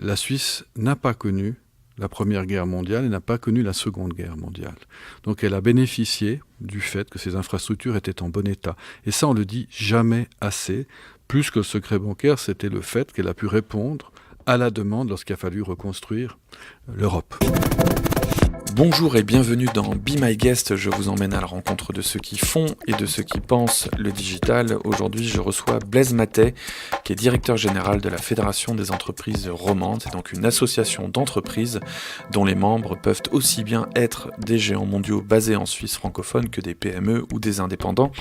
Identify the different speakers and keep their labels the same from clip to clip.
Speaker 1: la Suisse n'a pas connu la Première Guerre mondiale et n'a pas connu la Seconde Guerre mondiale. Donc elle a bénéficié du fait que ses infrastructures étaient en bon état. Et ça, on le dit jamais assez. Plus que le secret bancaire, c'était le fait qu'elle a pu répondre à la demande lorsqu'il a fallu reconstruire l'Europe.
Speaker 2: Bonjour et bienvenue dans Be My Guest, je vous emmène à la rencontre de ceux qui font et de ceux qui pensent le digital. Aujourd'hui, je reçois Blaise Mathey, qui est directeur général de la Fédération des entreprises romandes. C'est donc une association d'entreprises dont les membres peuvent aussi bien être des géants mondiaux basés en Suisse francophone que des PME ou des indépendants.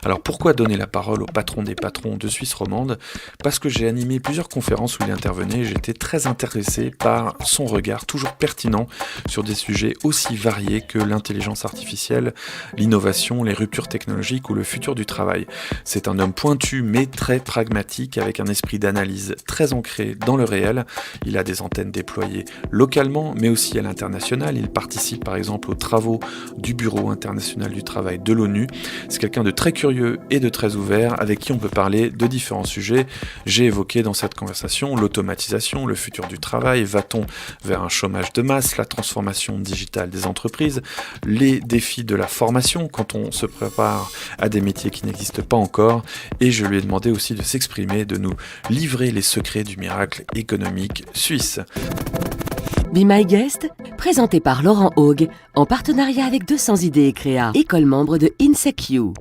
Speaker 2: Alors pourquoi donner la parole au patron des patrons de Suisse romande ? Parce que j'ai animé plusieurs conférences où il intervenait et j'étais très intéressé par son regard toujours pertinent sur des sujets aussi variés que l'intelligence artificielle, l'innovation, les ruptures technologiques ou le futur du travail. C'est un homme pointu mais très pragmatique avec un esprit d'analyse très ancré dans le réel. Il a des antennes déployées localement mais aussi à l'international. Il participe par exemple aux travaux du Bureau international du travail de l'ONU. C'est quelqu'un de très curieux et de très ouvert avec qui on peut parler de différents sujets. J'ai évoqué dans cette conversation l'automatisation, le futur du travail, va-t-on vers un chômage de masse, la transformation digitale des entreprises, les défis de la formation quand on se prépare à des métiers qui n'existent pas encore, et je lui ai demandé aussi de s'exprimer, de nous livrer les secrets du miracle économique suisse.
Speaker 3: Be My Guest, présenté par Laurent Haug, en partenariat avec 200 idées et créa, école membre de INSEQ.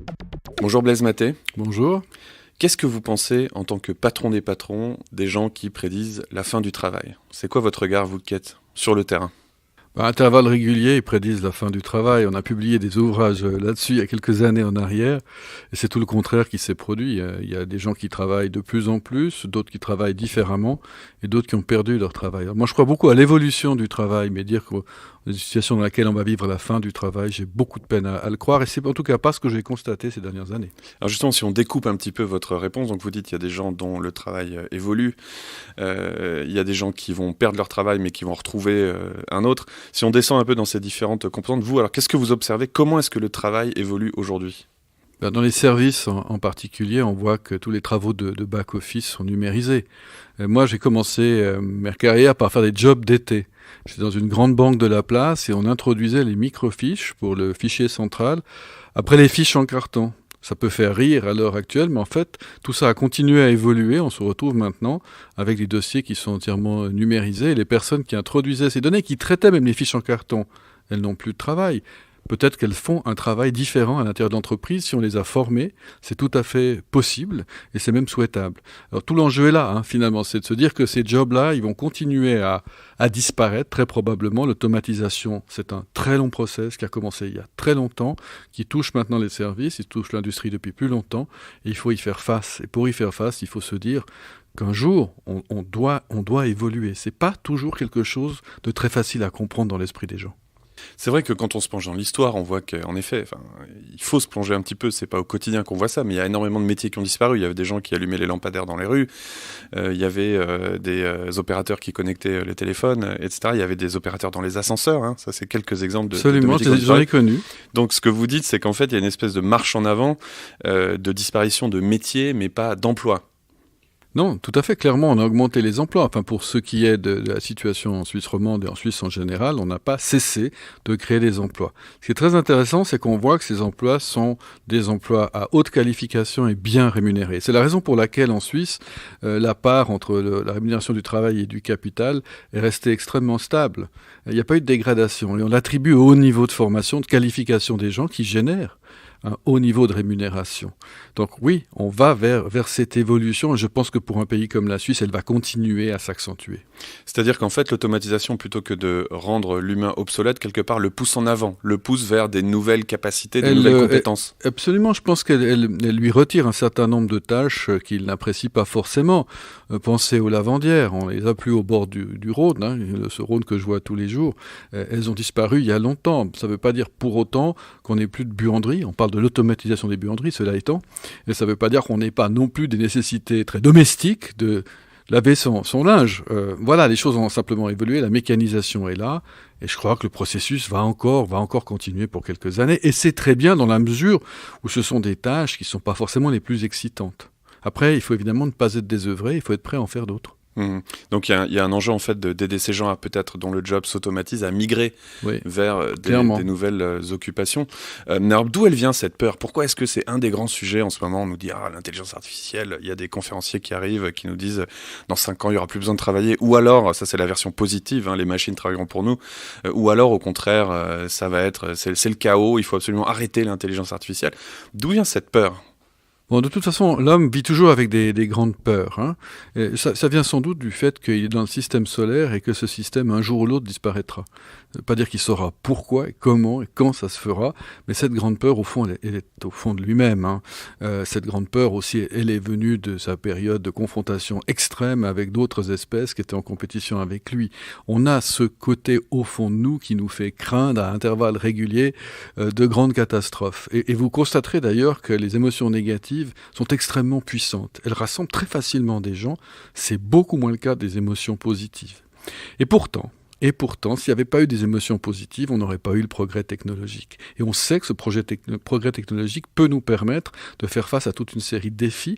Speaker 2: Bonjour Blaise Mathey.
Speaker 1: Bonjour.
Speaker 2: Qu'est-ce que vous pensez, en tant que patron des patrons, des gens qui prédisent la fin du travail ? C'est quoi votre regard, vous qui êtes sur le terrain ?
Speaker 1: À intervalles réguliers, ils prédisent la fin du travail. On a publié des ouvrages là-dessus il y a quelques années en arrière. Et c'est tout le contraire qui s'est produit. Il y a des gens qui travaillent de plus en plus, d'autres qui travaillent différemment et d'autres qui ont perdu leur travail. Alors moi, je crois beaucoup à l'évolution du travail, mais dire que une situation dans laquelle on va vivre la fin du travail, j'ai beaucoup de peine à le croire. Et c'est en tout cas pas ce que j'ai constaté ces dernières années.
Speaker 2: Alors justement, si on découpe un petit peu votre réponse, donc vous dites qu'il y a des gens dont le travail évolue, il y a des gens qui vont perdre leur travail mais qui vont retrouver un autre. Si on descend un peu dans ces différentes composantes, vous, alors qu'est-ce que vous observez ? Comment est-ce que le travail évolue aujourd'hui ?
Speaker 1: Dans les services en particulier, on voit que tous les travaux de back-office sont numérisés. Moi, j'ai commencé ma carrière par faire des jobs d'été. J'étais dans une grande banque de la place et on introduisait les microfiches pour le fichier central après les fiches en carton. Ça peut faire rire à l'heure actuelle, mais en fait, tout ça a continué à évoluer. On se retrouve maintenant avec des dossiers qui sont entièrement numérisés. Et les personnes qui introduisaient ces données, qui traitaient même les fiches en carton, elles n'ont plus de travail. Peut-être qu'elles font un travail différent à l'intérieur d'entreprises si on les a formées. C'est tout à fait possible et c'est même souhaitable. Alors tout l'enjeu est là, finalement, c'est de se dire que ces jobs-là, ils vont continuer à disparaître, très probablement. L'automatisation, c'est un très long process qui a commencé il y a très longtemps, qui touche maintenant les services, il touche l'industrie depuis plus longtemps et il faut y faire face. Et pour y faire face, il faut se dire qu'un jour, on doit évoluer. C'est pas toujours quelque chose de très facile à comprendre dans l'esprit des gens.
Speaker 2: C'est vrai que quand on se plonge dans l'histoire, on voit qu'en effet, il faut se plonger un petit peu, c'est pas au quotidien qu'on voit ça, mais il y a énormément de métiers qui ont disparu. Il y avait des gens qui allumaient les lampadaires dans les rues, il y avait des opérateurs qui connectaient les téléphones, etc. Il y avait des opérateurs dans les ascenseurs, ça c'est quelques exemples de
Speaker 1: Absolument, j'en ai connu.
Speaker 2: Donc ce que vous dites, c'est qu'en fait, il y a une espèce de marche en avant de disparition de métiers, mais pas d'emplois.
Speaker 1: Non, tout à fait. Clairement, on a augmenté les emplois. Enfin, pour ce qui est de la situation en Suisse romande et en Suisse en général, on n'a pas cessé de créer des emplois. Ce qui est très intéressant, c'est qu'on voit que ces emplois sont des emplois à haute qualification et bien rémunérés. C'est la raison pour laquelle en Suisse, la part entre la rémunération du travail et du capital est restée extrêmement stable. Il n'y a pas eu de dégradation. Et on l'attribue au haut niveau de formation, de qualification des gens qui génèrent un haut niveau de rémunération. Donc oui, on va vers cette évolution et je pense que pour un pays comme la Suisse, elle va continuer à s'accentuer.
Speaker 2: C'est-à-dire qu'en fait, l'automatisation, plutôt que de rendre l'humain obsolète, quelque part, le pousse en avant, le pousse vers des nouvelles capacités, des nouvelles compétences.
Speaker 1: Absolument, je pense qu'elle lui retire un certain nombre de tâches qu'il n'apprécie pas forcément. Pensez aux lavandières, on les a plus au bord du Rhône, ce Rhône que je vois tous les jours. Elles ont disparu il y a longtemps. Ça ne veut pas dire pour autant qu'on n'ait plus de buanderie. On parle de l'automatisation des buanderies, cela étant. Et ça ne veut pas dire qu'on n'ait pas non plus des nécessités très domestiques de laver son linge. Voilà, les choses ont simplement évolué, la mécanisation est là, et je crois que le processus va encore continuer pour quelques années, et c'est très bien dans la mesure où ce sont des tâches qui ne sont pas forcément les plus excitantes. Après, il faut évidemment ne pas être désœuvré, il faut être prêt à en faire d'autres.
Speaker 2: Donc il y a un enjeu en fait d'aider ces gens à peut-être dont le job s'automatise à migrer vers des nouvelles occupations. Alors d'où elle vient cette peur ? Pourquoi est-ce que c'est un des grands sujets en ce moment ? On nous dit l'intelligence artificielle, il y a des conférenciers qui arrivent qui nous disent dans 5 ans il y aura plus besoin de travailler, ou alors ça c'est la version positive, les machines travailleront pour nous, ou alors au contraire ça va être c'est le chaos, il faut absolument arrêter l'intelligence artificielle. D'où vient cette peur ?
Speaker 1: Bon, de toute façon, l'homme vit toujours avec des grandes peurs. Et ça vient sans doute du fait qu'il est dans le système solaire et que ce système, un jour ou l'autre, disparaîtra. Ça ne veut pas dire qu'il saura pourquoi, et comment et quand ça se fera, mais cette grande peur, au fond, elle est au fond de lui-même. Cette grande peur aussi, elle est venue de sa période de confrontation extrême avec d'autres espèces qui étaient en compétition avec lui. On a ce côté au fond de nous qui nous fait craindre à intervalles réguliers de grandes catastrophes. Et vous constaterez d'ailleurs que les émotions négatives sont extrêmement puissantes. Elles rassemblent très facilement des gens. C'est beaucoup moins le cas des émotions positives. Et pourtant, s'il n'y avait pas eu des émotions positives, on n'aurait pas eu le progrès technologique. Et on sait que ce progrès technologique peut nous permettre de faire face à toute une série de défis.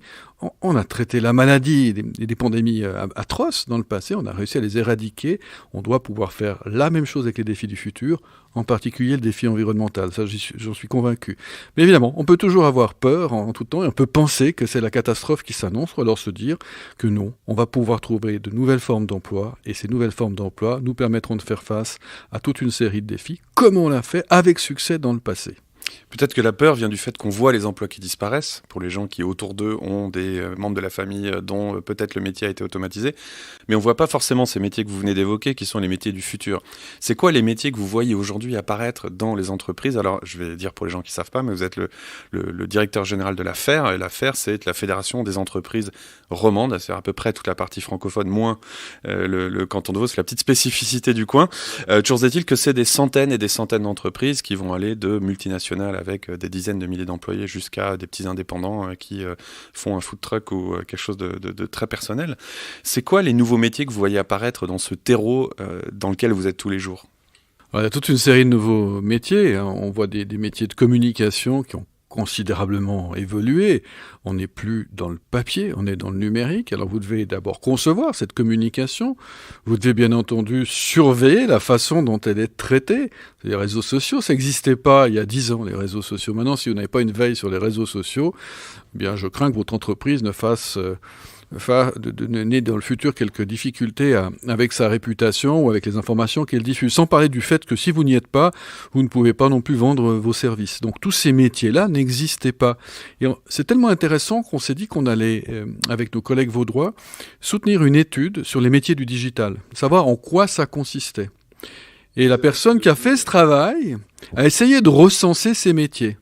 Speaker 1: On a traité la maladie et des pandémies atroces dans le passé, on a réussi à les éradiquer. On doit pouvoir faire la même chose avec les défis du futur, en particulier le défi environnemental. Ça, j'en suis convaincu. Mais évidemment, on peut toujours avoir peur en tout temps et on peut penser que c'est la catastrophe qui s'annonce, ou alors se dire que non, on va pouvoir trouver de nouvelles formes d'emploi et ces nouvelles formes d'emploi nous permettront de faire face à toute une série de défis, comme on l'a fait avec succès dans le passé.
Speaker 2: Peut-être que la peur vient du fait qu'on voit les emplois qui disparaissent, pour les gens qui autour d'eux ont des membres de la famille dont peut-être le métier a été automatisé, mais on ne voit pas forcément ces métiers que vous venez d'évoquer qui sont les métiers du futur. C'est quoi les métiers que vous voyez aujourd'hui apparaître dans les entreprises ? Alors je vais dire pour les gens qui ne savent pas, mais vous êtes le directeur général de la FER, et la FER c'est la Fédération des entreprises romandes, c'est à peu près toute la partie francophone, moins le canton de Vaud, c'est la petite spécificité du coin. Toujours est-il que c'est des centaines et des centaines d'entreprises qui vont aller de multinationales avec des dizaines de milliers d'employés jusqu'à des petits indépendants qui font un food truck ou quelque chose de très personnel. C'est quoi les nouveaux métiers que vous voyez apparaître dans ce terreau dans lequel vous êtes tous les jours ?
Speaker 1: Alors, il y a toute une série de nouveaux métiers. On voit des métiers de communication qui ont considérablement évolué. On n'est plus dans le papier, on est dans le numérique. Alors vous devez d'abord concevoir cette communication. Vous devez bien entendu surveiller la façon dont elle est traitée. Les réseaux sociaux, ça n'existait pas il y a 10 ans, les réseaux sociaux. Maintenant, si vous n'avez pas une veille sur les réseaux sociaux, eh bien, je crains que votre entreprise ne fasse donner dans le futur quelques difficultés avec sa réputation ou avec les informations qu'elle diffuse, sans parler du fait que si vous n'y êtes pas, vous ne pouvez pas non plus vendre vos services. Donc tous ces métiers-là n'existaient pas. Et c'est tellement intéressant qu'on s'est dit qu'on allait, avec nos collègues vaudois, soutenir une étude sur les métiers du digital, savoir en quoi ça consistait. Et la personne qui a fait ce travail a essayé de recenser ces métiers.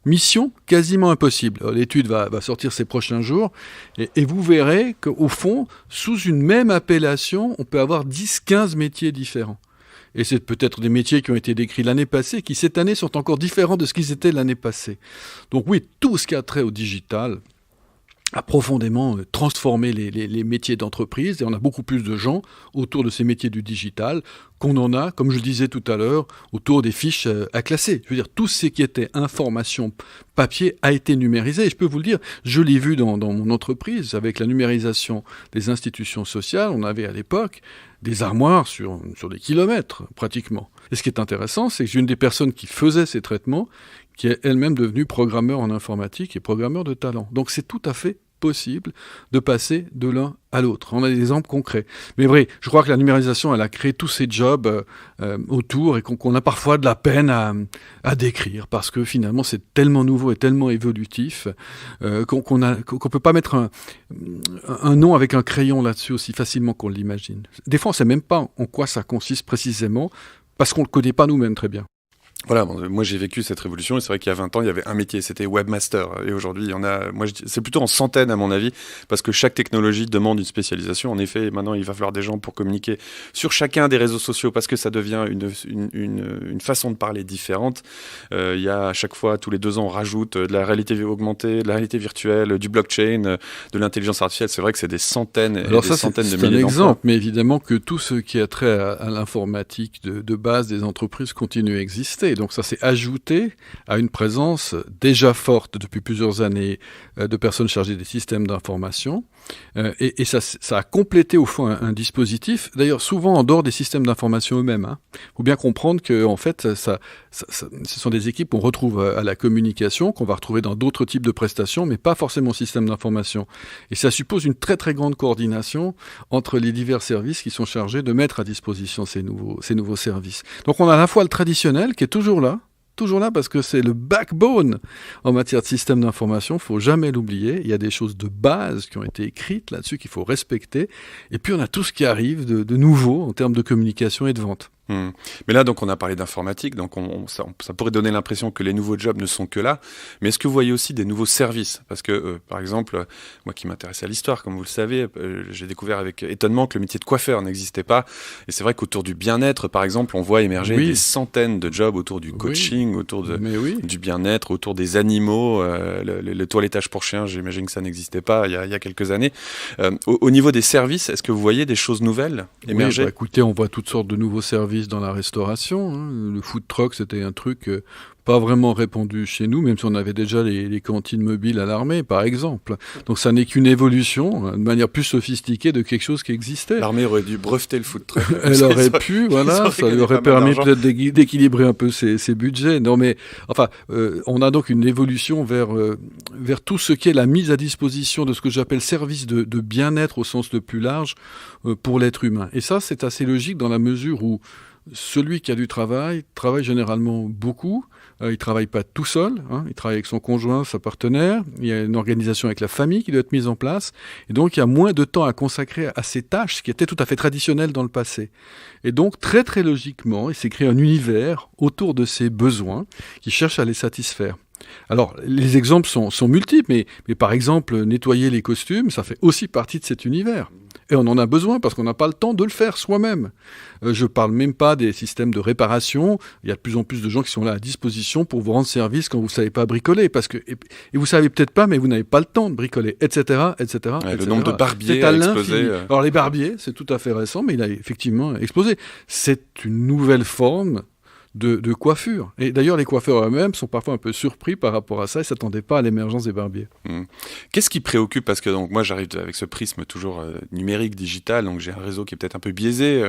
Speaker 1: Mission quasiment impossible. L'étude va sortir ces prochains jours et vous verrez qu'au fond, sous une même appellation, on peut avoir 10-15 métiers différents. Et c'est peut-être des métiers qui ont été décrits l'année passée, qui cette année sont encore différents de ce qu'ils étaient l'année passée. Donc oui, tout ce qui a trait au digital a profondément transformé les métiers d'entreprise et on a beaucoup plus de gens autour de ces métiers du digital qu'on en a, comme je le disais tout à l'heure, autour des fiches à classer. Je veux dire, tout ce qui était information papier a été numérisé. Et je peux vous le dire, je l'ai vu dans mon entreprise, avec la numérisation des institutions sociales, on avait à l'époque des armoires sur des kilomètres, pratiquement. Et ce qui est intéressant, c'est que j'ai une des personnes qui faisait ces traitements, qui est elle-même devenue programmeur en informatique et programmeur de talent. Donc c'est tout à fait possible de passer de l'un à l'autre. On a des exemples concrets. Mais vrai, je crois que la numérisation, elle a créé tous ces jobs autour et qu'on a parfois de la peine à décrire parce que finalement, c'est tellement nouveau et tellement évolutif qu'on peut pas mettre un nom avec un crayon là-dessus aussi facilement qu'on l'imagine. Des fois, on sait même pas en quoi ça consiste précisément parce qu'on le connaît pas nous-mêmes très bien.
Speaker 2: Voilà, moi j'ai vécu cette révolution et c'est vrai qu'il y a 20 ans, il y avait un métier, c'était webmaster. Et aujourd'hui, il y en a, c'est plutôt en centaines à mon avis, parce que chaque technologie demande une spécialisation. En effet, maintenant, il va falloir des gens pour communiquer sur chacun des réseaux sociaux parce que ça devient une façon de parler différente. Il y a à chaque fois, tous les 2 ans, on rajoute de la réalité augmentée, de la réalité virtuelle, du blockchain, de l'intelligence artificielle. C'est vrai que c'est des centaines et des centaines de milliers d'emplois.
Speaker 1: C'est un exemple, mais évidemment que tout ce qui a trait à l'informatique de base des entreprises continue à exister. Et donc ça s'est ajouté à une présence déjà forte depuis plusieurs années de personnes chargées des systèmes d'information. Et ça a complété au fond un dispositif, d'ailleurs souvent en dehors des systèmes d'information eux-mêmes. Il faut bien comprendre que en fait, ce sont des équipes qu'on retrouve à la communication, qu'on va retrouver dans d'autres types de prestations, mais pas forcément au système d'information. Et ça suppose une très très grande coordination entre les divers services qui sont chargés de mettre à disposition ces nouveaux services. Donc on a à la fois le traditionnel qui est toujours là parce que c'est le backbone en matière de système d'information, il ne faut jamais l'oublier. Il y a des choses de base qui ont été écrites là-dessus qu'il faut respecter. Et puis on a tout ce qui arrive de nouveau en termes de communication et de vente.
Speaker 2: Mais là, donc, on a parlé d'informatique, donc ça pourrait donner l'impression que les nouveaux jobs ne sont que là. Mais est-ce que vous voyez aussi des nouveaux services ? Parce que, par exemple, moi qui m'intéresse à l'histoire, comme vous le savez, j'ai découvert avec étonnement que le métier de coiffeur n'existait pas. Et c'est vrai qu'autour du bien-être, par exemple, on voit émerger des centaines de jobs autour du coaching, autour du bien-être, autour des animaux. Le toilettage pour chiens, j'imagine que ça n'existait pas il y a quelques années. Au niveau des services, est-ce que vous voyez des choses nouvelles émerger ?
Speaker 1: Écoutez, on voit toutes sortes de nouveaux services dans la restauration. Le food truck, c'était un truc pas vraiment répandu chez nous, même si on avait déjà les cantines mobiles à l'armée, par exemple. Donc ça n'est qu'une évolution, de manière plus sophistiquée de quelque chose qui existait.
Speaker 2: L'armée aurait dû breveter le food truck.
Speaker 1: Elle aurait pu, ça lui aurait permis peut-être d'équilibrer un peu ses budgets. Non, mais enfin, on a donc une évolution vers tout ce qui est la mise à disposition de ce que j'appelle service de bien-être au sens le plus large pour l'être humain. Et ça, c'est assez logique dans la mesure où celui qui a du travaille généralement beaucoup. Il ne travaille pas tout seul, il travaille avec son conjoint, sa partenaire. Il y a une organisation avec la famille qui doit être mise en place. Et donc, il y a moins de temps à consacrer à ces tâches qui étaient tout à fait traditionnelles dans le passé. Et donc, très très logiquement, il s'est créé un univers autour de ces besoins qui cherche à les satisfaire. Alors, les exemples sont multiples, mais par exemple, nettoyer les costumes, ça fait aussi partie de cet univers. Et on en a besoin parce qu'on n'a pas le temps de le faire soi-même. Je ne parle même pas des systèmes de réparation. Il y a de plus en plus de gens qui sont là à disposition pour vous rendre service quand vous ne savez pas bricoler. Et vous ne savez peut-être pas, mais vous n'avez pas le temps de bricoler, etc. etc.
Speaker 2: Le nombre de barbiers a explosé.
Speaker 1: Alors les barbiers, c'est tout à fait récent, mais il a effectivement explosé. C'est une nouvelle forme de coiffure. Et d'ailleurs, les coiffeurs eux-mêmes sont parfois un peu surpris par rapport à ça et ne s'attendaient pas à l'émergence des barbiers.
Speaker 2: Qu'est-ce qui préoccupe ? Parce que donc, moi, j'arrive avec ce prisme toujours numérique, digital, donc j'ai un réseau qui est peut-être un peu biaisé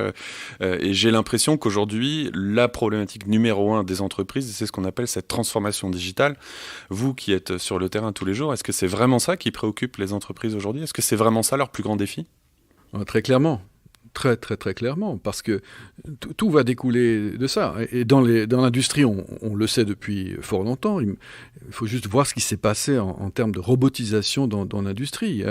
Speaker 2: et j'ai l'impression qu'aujourd'hui, la problématique numéro 1 des entreprises, c'est ce qu'on appelle cette transformation digitale. Vous qui êtes sur le terrain tous les jours, est-ce que c'est vraiment ça qui préoccupe les entreprises aujourd'hui ? Est-ce que c'est vraiment ça leur plus grand défi ?
Speaker 1: Très clairement. Très, très, très clairement, parce que tout va découler de ça. Et dans l'industrie, on le sait depuis fort longtemps. Il faut juste voir ce qui s'est passé en termes de robotisation dans l'industrie.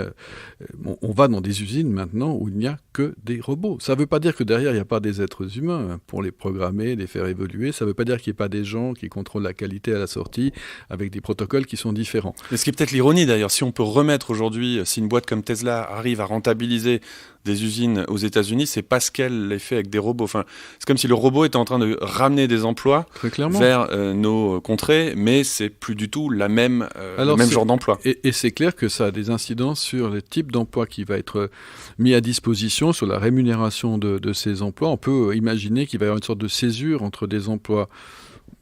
Speaker 1: On va dans des usines maintenant où il n'y a que des robots. Ça ne veut pas dire que derrière, il n'y a pas des êtres humains pour les programmer, les faire évoluer. Ça ne veut pas dire qu'il n'y ait pas des gens qui contrôlent la qualité à la sortie avec des protocoles qui sont différents.
Speaker 2: Mais ce qui est peut-être l'ironie d'ailleurs, si on peut remettre aujourd'hui, si une boîte comme Tesla arrive à rentabiliser des usines aux États-Unis, c'est parce qu'elle les fait avec des robots. Enfin, c'est comme si le robot était en train de ramener des emplois vers nos contrées, mais c'est plus du tout le même genre d'emploi.
Speaker 1: Et c'est clair que ça a des incidences sur le type d'emploi qui va être mis à disposition, sur la rémunération de ces emplois. On peut imaginer qu'il va y avoir une sorte de césure entre des emplois,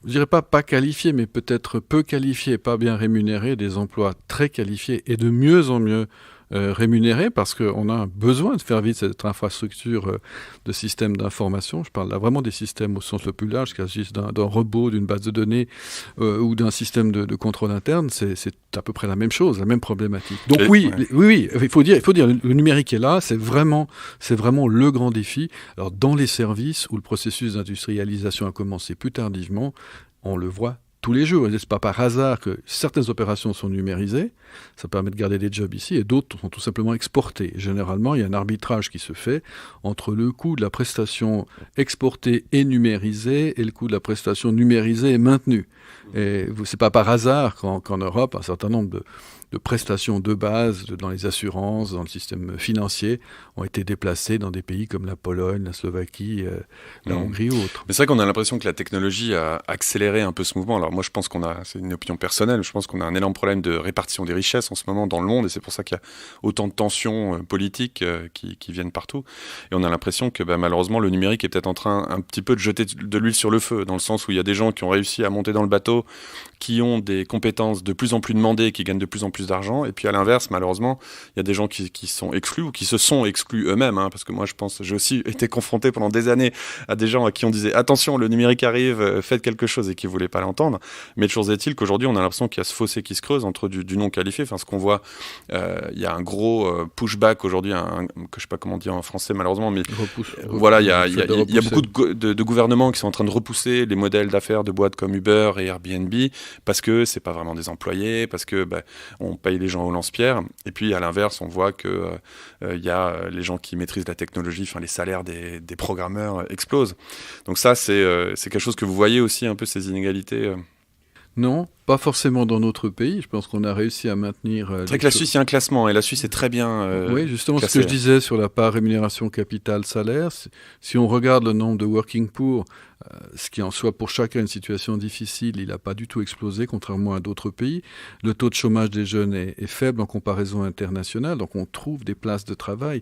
Speaker 1: je dirais pas qualifiés, mais peut-être peu qualifiés, pas bien rémunérés, des emplois très qualifiés et de mieux en mieux rémunérés, parce qu'on a besoin de faire vivre cette infrastructure de systèmes d'information. Je parle là vraiment des systèmes au sens le plus large, qu'il s'agisse d'un robot, d'une base de données ou d'un système de contrôle interne. C'est à peu près la même chose, la même problématique. Donc oui, il faut dire, le numérique est là, c'est vraiment le grand défi. Alors dans les services où le processus d'industrialisation a commencé plus tardivement, on le voit tous les jours. Ce n'est pas par hasard que certaines opérations sont numérisées, ça permet de garder des jobs ici, et d'autres sont tout simplement exportés. Généralement, il y a un arbitrage qui se fait entre le coût de la prestation exportée et numérisée et le coût de la prestation numérisée et maintenue. Et c'est pas par hasard qu'en Europe, un certain nombre de prestations de base dans les assurances, dans le système financier, ont été déplacées dans des pays comme la Pologne, la Slovaquie, la Hongrie ou autres.
Speaker 2: Mais c'est vrai qu'on a l'impression que la technologie a accéléré un peu ce mouvement. Alors moi je pense c'est une opinion personnelle, je pense qu'on a un énorme problème de répartition des richesses en ce moment dans le monde, et c'est pour ça qu'il y a autant de tensions politiques qui viennent partout. Et on a l'impression que malheureusement le numérique est peut-être en train un petit peu de jeter de l'huile sur le feu, dans le sens où il y a des gens qui ont réussi à monter dans le bateau, qui ont des compétences de plus en plus demandées, qui gagnent de plus en plus d'argent, et puis à l'inverse, malheureusement, il y a des gens qui sont exclus ou qui se sont exclus eux-mêmes, parce que moi je pense, j'ai aussi été confronté pendant des années à des gens à qui on disait attention, le numérique arrive, faites quelque chose, et qui voulaient pas l'entendre. Mais toujours est-il qu'aujourd'hui on a l'impression qu'il y a ce fossé qui se creuse entre du non qualifié. Enfin, ce qu'on voit, il y a un gros pushback aujourd'hui, que je sais pas comment dire en français malheureusement, mais voilà, il y a beaucoup de gouvernements qui sont en train de repousser les modèles d'affaires de boîtes comme Uber et Airbnb, parce que c'est pas vraiment des employés, parce que on paye les gens au lance-pierre. Et puis à l'inverse, on voit que y a les gens qui maîtrisent la technologie, enfin les salaires des programmeurs explosent. Donc ça, c'est quelque chose que vous voyez aussi un peu, ces inégalités.
Speaker 1: Non, pas forcément dans notre pays. Je pense qu'on a réussi à maintenir...
Speaker 2: c'est vrai que la Suisse, il y a un classement, et la Suisse est très bien
Speaker 1: oui, justement,
Speaker 2: classée.
Speaker 1: Ce que je disais sur la part rémunération capital salaire, si on regarde le nombre de working poor, ce qui en soit pour chacun une situation difficile, il n'a pas du tout explosé, contrairement à d'autres pays. Le taux de chômage des jeunes est faible en comparaison internationale, donc on trouve des places de travail.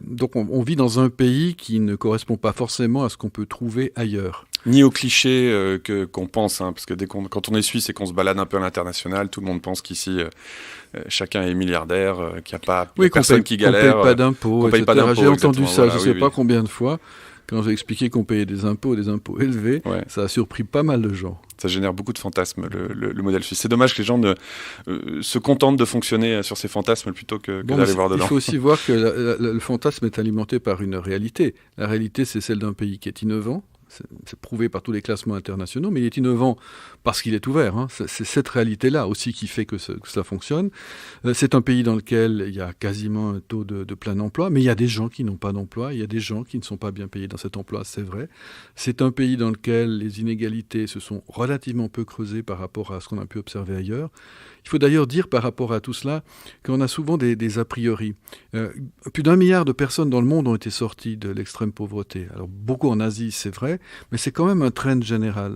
Speaker 1: Donc on vit dans un pays qui ne correspond pas forcément à ce qu'on peut trouver ailleurs.
Speaker 2: Ni aux clichés qu'on pense, parce que quand on est suisse et qu'on se balade un peu à l'international, tout le monde pense qu'ici chacun est milliardaire, qu'il n'y a pas personne qui galère.
Speaker 1: Qu'on ne paye pas d'impôts, J'ai entendu ça, je ne sais pas combien de fois. Quand j'ai expliqué qu'on payait des impôts élevés, ça a surpris pas mal de gens.
Speaker 2: Ça génère beaucoup de fantasmes, le modèle suisse. C'est dommage que les gens se contentent de fonctionner sur ces fantasmes plutôt que d'aller voir dedans.
Speaker 1: Il faut aussi voir que le fantasme est alimenté par une réalité. La réalité, c'est celle d'un pays qui est innovant. C'est prouvé par tous les classements internationaux, mais il est innovant parce qu'il est ouvert. C'est cette réalité-là aussi qui fait que ça fonctionne. C'est un pays dans lequel il y a quasiment un taux de plein emploi, mais il y a des gens qui n'ont pas d'emploi, il y a des gens qui ne sont pas bien payés dans cet emploi, c'est vrai. C'est un pays dans lequel les inégalités se sont relativement peu creusées par rapport à ce qu'on a pu observer ailleurs. Il faut d'ailleurs dire par rapport à tout cela qu'on a souvent des a priori. Plus d'1 milliard de personnes dans le monde ont été sorties de l'extrême pauvreté. Alors beaucoup en Asie, c'est vrai, mais c'est quand même un trend général.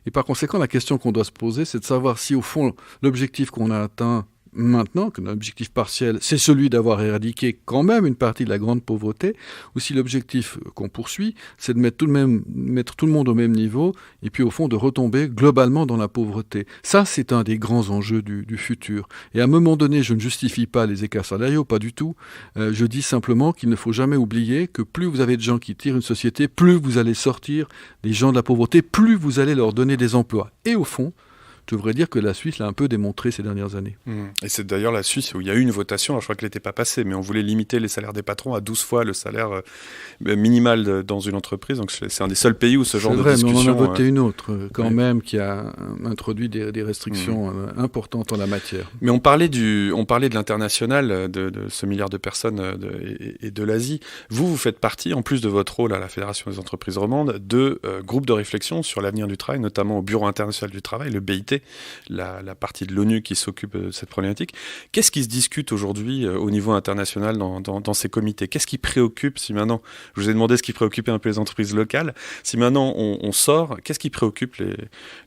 Speaker 1: Et par conséquent, la question qu'on doit se poser, c'est de savoir si au fond, l'objectif qu'on a atteint maintenant, que notre objectif partiel, c'est celui d'avoir éradiqué quand même une partie de la grande pauvreté, ou si l'objectif qu'on poursuit, c'est de mettre tout le monde au même niveau, et puis au fond de retomber globalement dans la pauvreté. Ça, c'est un des grands enjeux du futur. Et à un moment donné, je ne justifie pas les écarts salariaux, pas du tout. Je dis simplement qu'il ne faut jamais oublier que plus vous avez de gens qui tirent une société, plus vous allez sortir les gens de la pauvreté, plus vous allez leur donner des emplois. Et au fond, je devrais dire que la Suisse l'a un peu démontré ces dernières années.
Speaker 2: Et c'est d'ailleurs la Suisse où il y a eu une votation, alors je crois qu'elle n'était pas passée, mais on voulait limiter les salaires des patrons à 12 fois le salaire minimal dans une entreprise. Donc c'est un des seuls pays où ce genre de discussion...
Speaker 1: C'est vrai, mais on en a voté une autre même qui a introduit des restrictions importantes en la matière.
Speaker 2: Mais on parlait de l'international, de ce milliard de personnes et de l'Asie. Vous faites partie, en plus de votre rôle à la Fédération des entreprises romandes, de groupes de réflexion sur l'avenir du travail, notamment au Bureau international du travail, le BIT, la partie de l'ONU qui s'occupe de cette problématique. Qu'est-ce qui se discute aujourd'hui au niveau international dans ces comités ? Qu'est-ce qui préoccupe, si maintenant, je vous ai demandé ce qui préoccupait un peu les entreprises locales, si maintenant on sort, qu'est-ce qui préoccupe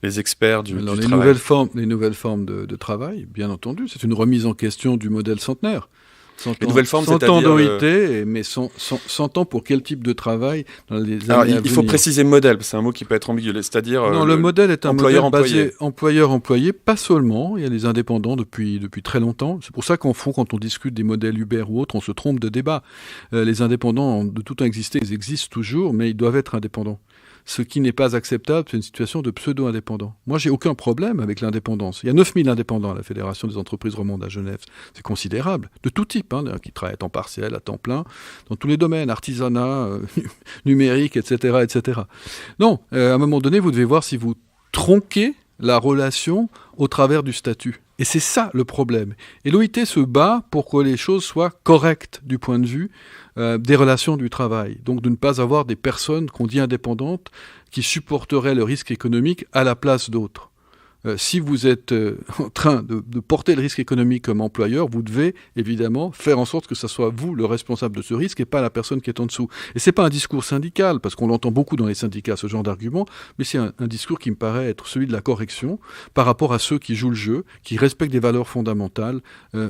Speaker 2: les experts du travail ?
Speaker 1: Les nouvelles formes de travail, bien entendu, c'est une remise en question du modèle centenaire.
Speaker 2: 100 nouvelles formes,
Speaker 1: 100 ans d'OIT, mais 100 ans pour quel type de travail dans les années à venir.
Speaker 2: Il faut préciser modèle, c'est un mot qui peut être ambigu, c'est-à-dire...
Speaker 1: Non, le modèle est un modèle basé employeur-employé, pas seulement, il y a les indépendants depuis très longtemps. C'est pour ça qu'en fond, quand on discute des modèles Uber ou autres, on se trompe de débat. Les indépendants ont de tout temps existé, ils existent toujours, mais ils doivent être indépendants. Ce qui n'est pas acceptable, c'est une situation de pseudo-indépendant. Moi, j'ai aucun problème avec l'indépendance. Il y a 9000 indépendants à la Fédération des entreprises romandes à Genève. C'est considérable, de tout type, qui travaillent à temps partiel, à temps plein, dans tous les domaines, artisanat, numérique, etc., etc. Non, à un moment donné, vous devez voir si vous tronquez la relation au travers du statut. Et c'est ça le problème. Et l'OIT se bat pour que les choses soient correctes du point de vue des relations du travail. Donc de ne pas avoir des personnes qu'on dit indépendantes qui supporteraient le risque économique à la place d'autres. Si vous êtes en train de porter le risque économique comme employeur, vous devez évidemment faire en sorte que ce soit vous le responsable de ce risque et pas la personne qui est en dessous. Et c'est pas un discours syndical, parce qu'on l'entend beaucoup dans les syndicats, ce genre d'argument, mais c'est un discours qui me paraît être celui de la correction par rapport à ceux qui jouent le jeu, qui respectent des valeurs fondamentales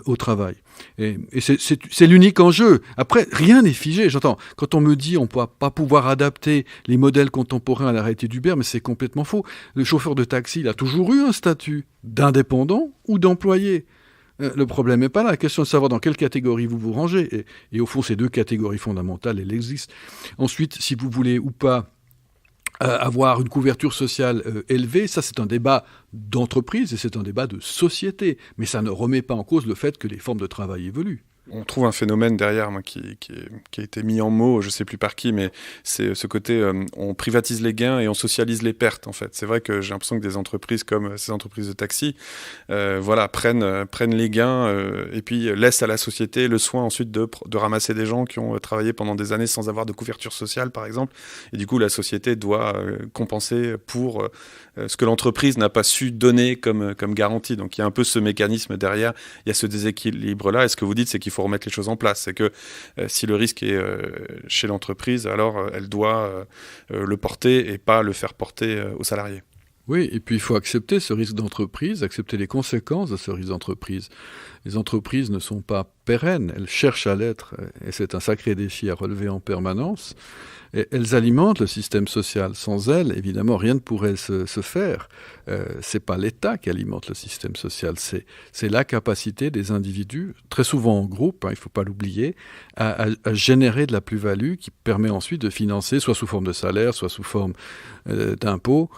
Speaker 1: au travail. Et c'est l'unique enjeu. Après, rien n'est figé. J'entends, quand on me dit on ne va pas pouvoir adapter les modèles contemporains à la réalité d'Uber, mais c'est complètement faux. Le chauffeur de taxi, il a toujours eu un statut d'indépendant ou d'employé. Le problème n'est pas là. La question est de savoir dans quelle catégorie vous vous rangez. Et au fond, ces deux catégories fondamentales, elles existent. Ensuite, si vous voulez ou pas avoir une couverture sociale élevée, ça c'est un débat d'entreprise et c'est un débat de société. Mais ça ne remet pas en cause le fait que les formes de travail évoluent.
Speaker 2: On trouve un phénomène derrière moi, qui a été mis en mots, je ne sais plus par qui, mais c'est ce côté on privatise les gains et on socialise les pertes en fait. C'est vrai que j'ai l'impression que des entreprises comme ces entreprises de taxi prennent les gains et puis laissent à la société le soin ensuite de ramasser des gens qui ont travaillé pendant des années sans avoir de couverture sociale par exemple. Et du coup la société doit compenser pour ce que l'entreprise n'a pas su donner comme garantie. Donc il y a un peu ce mécanisme derrière, il y a ce déséquilibre-là. Et ce que vous dites, c'est qu'il faut remettre les choses en place. C'est que si le risque est chez l'entreprise, alors elle doit le porter et pas le faire porter aux salariés.
Speaker 1: Oui, et puis il faut accepter ce risque d'entreprise, accepter les conséquences de ce risque d'entreprise. Les entreprises ne sont pas pérennes, elles cherchent à l'être, et c'est un sacré défi à relever en permanence. Et elles alimentent le système social. Sans elles, évidemment, rien ne pourrait se faire. C'est pas l'État qui alimente le système social, c'est la capacité des individus, très souvent en groupe, il ne faut pas l'oublier, à générer de la plus-value qui permet ensuite de financer, soit sous forme de salaire, soit sous forme d'impôts,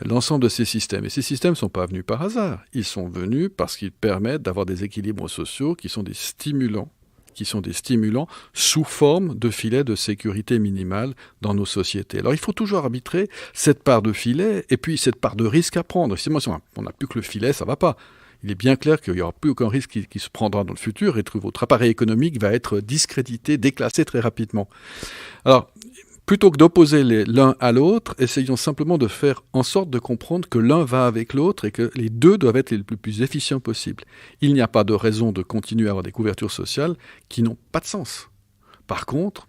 Speaker 1: l'ensemble de ces systèmes. Et ces systèmes ne sont pas venus par hasard. Ils sont venus parce qu'ils permettent d'avoir des équilibres sociaux qui sont des stimulants sous forme de filets de sécurité minimale dans nos sociétés. Alors il faut toujours arbitrer cette part de filet et puis cette part de risque à prendre. Si on n'a plus que le filet, ça ne va pas. Il est bien clair qu'il n'y aura plus aucun risque qui se prendra dans le futur et que votre appareil économique va être discrédité, déclassé très rapidement. Alors, plutôt que d'opposer l'un à l'autre, essayons simplement de faire en sorte de comprendre que l'un va avec l'autre et que les deux doivent être les plus efficients possibles. Il n'y a pas de raison de continuer à avoir des couvertures sociales qui n'ont pas de sens. Par contre,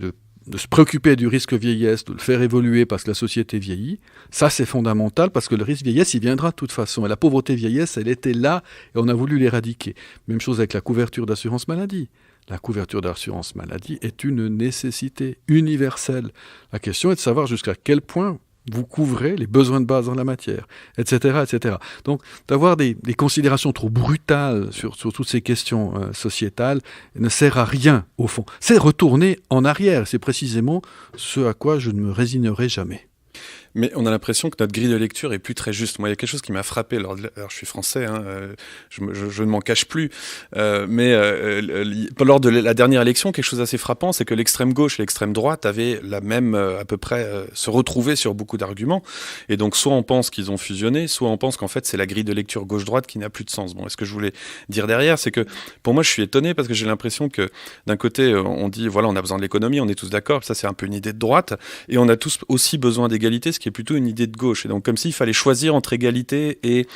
Speaker 1: de se préoccuper du risque vieillesse, de le faire évoluer parce que la société vieillit, ça c'est fondamental parce que le risque vieillesse, il viendra de toute façon. Et la pauvreté vieillesse, elle était là et on a voulu l'éradiquer. Même chose avec la couverture d'assurance maladie. La couverture d'assurance maladie est une nécessité universelle. La question est de savoir jusqu'à quel point vous couvrez les besoins de base en la matière, etc. etc. Donc, d'avoir des considérations trop brutales sur toutes ces questions sociétales ne sert à rien, au fond. C'est retourner en arrière. C'est précisément ce à quoi je ne me résignerai jamais.
Speaker 2: Mais on a l'impression que notre grille de lecture est plus très juste. Moi, il y a quelque chose qui m'a frappé. Alors je suis français, je ne m'en cache plus. Mais lors de la dernière élection, quelque chose d'assez frappant, c'est que l'extrême gauche et l'extrême droite avaient la même, à peu près, se retrouver sur beaucoup d'arguments. Et donc, soit on pense qu'ils ont fusionné, soit on pense qu'en fait, c'est la grille de lecture gauche-droite qui n'a plus de sens. Bon, et ce que je voulais dire derrière, c'est que pour moi, je suis étonné parce que j'ai l'impression que d'un côté, on dit, voilà, on a besoin de l'économie, on est tous d'accord, ça c'est un peu une idée de droite, et on a tous aussi besoin d'égalité, ce qui est plutôt une idée de gauche. Et donc, comme s'il fallait choisir entre égalité et